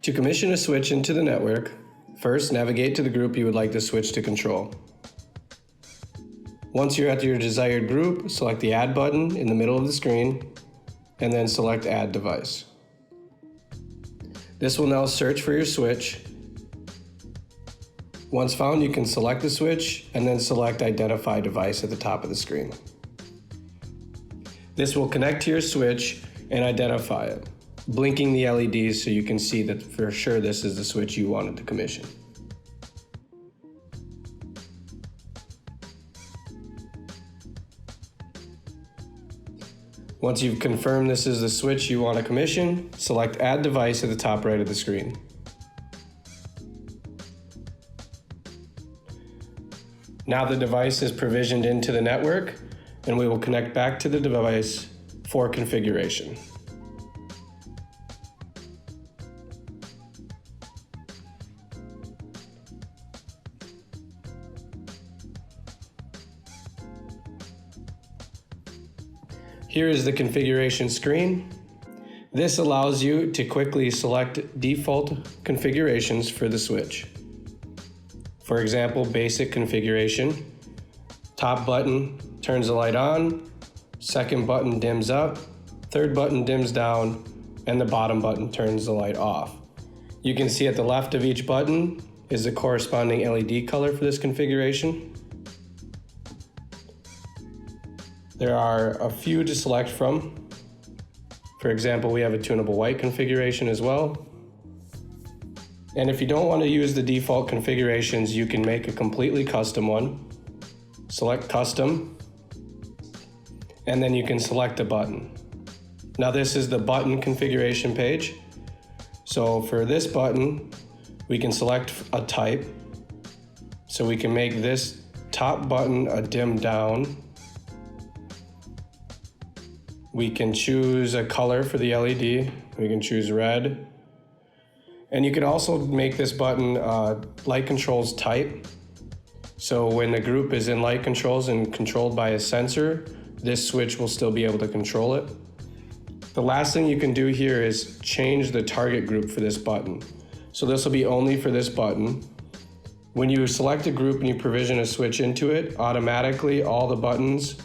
To commission a switch into the network, first navigate to the group you would like the switch to control. Once you're at your desired group, select the Add button in the middle of the screen, and then select Add Device. This will now search for your switch. Once found, you can select the switch and then select Identify Device at the top of the screen. This will connect to your switch and identify it, blinking the LEDs so you can see that for sure this is the switch you wanted to commission. Once you've confirmed this is the switch you want to commission, select Add Device at the top right of the screen. Now the device is provisioned into the network, and we will connect back to the device for configuration. Here is the configuration screen. This allows you to quickly select default configurations for the switch. For example, basic configuration. Top button turns the light on, second button dims up, third button dims down, and the bottom button turns the light off. You can see at the left of each button is the corresponding LED color for this configuration. There are a few to select from. For example, we have a tunable white configuration as well. And if you don't want to use the default configurations, you can make a completely custom one. Select Custom, and then you can select a button. Now this is the button configuration page. So for this button, we can select a type. So we can make this top button a dim down. We can choose a color for the LED. We can choose red. And you can also make this button light controls type. So when the group is in light controls and controlled by a sensor, this switch will still be able to control it. The last thing you can do here is change the target group for this button. So this will be only for this button. When you select a group and you provision a switch into it, automatically all the buttons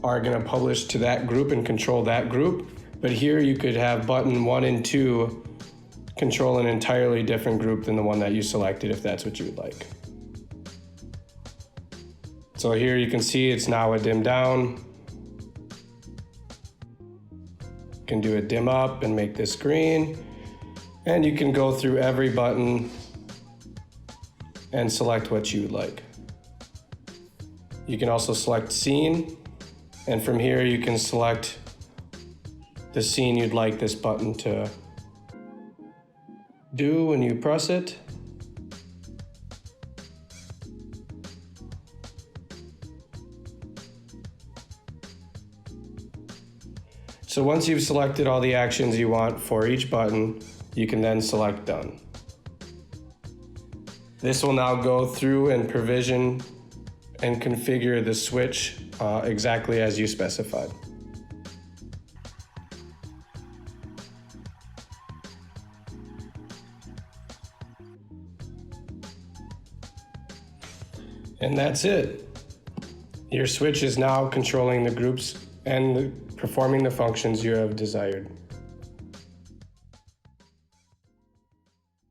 are going to publish to that group and control that group. But here you could have button 1 and 2 control an entirely different group than the one that you selected if that's what you would like. So here you can see it's now a dim down. You can do a dim up and make this green. And you can go through every button and select what you would like. You can also select scene. And from here you can select the scene you'd like this button to do when you press it. So once you've selected all the actions you want for each button, you can then select Done. This will now go through and provision and configure the switch exactly as you specified. And that's it. Your switch is now controlling the groups and performing the functions you have desired.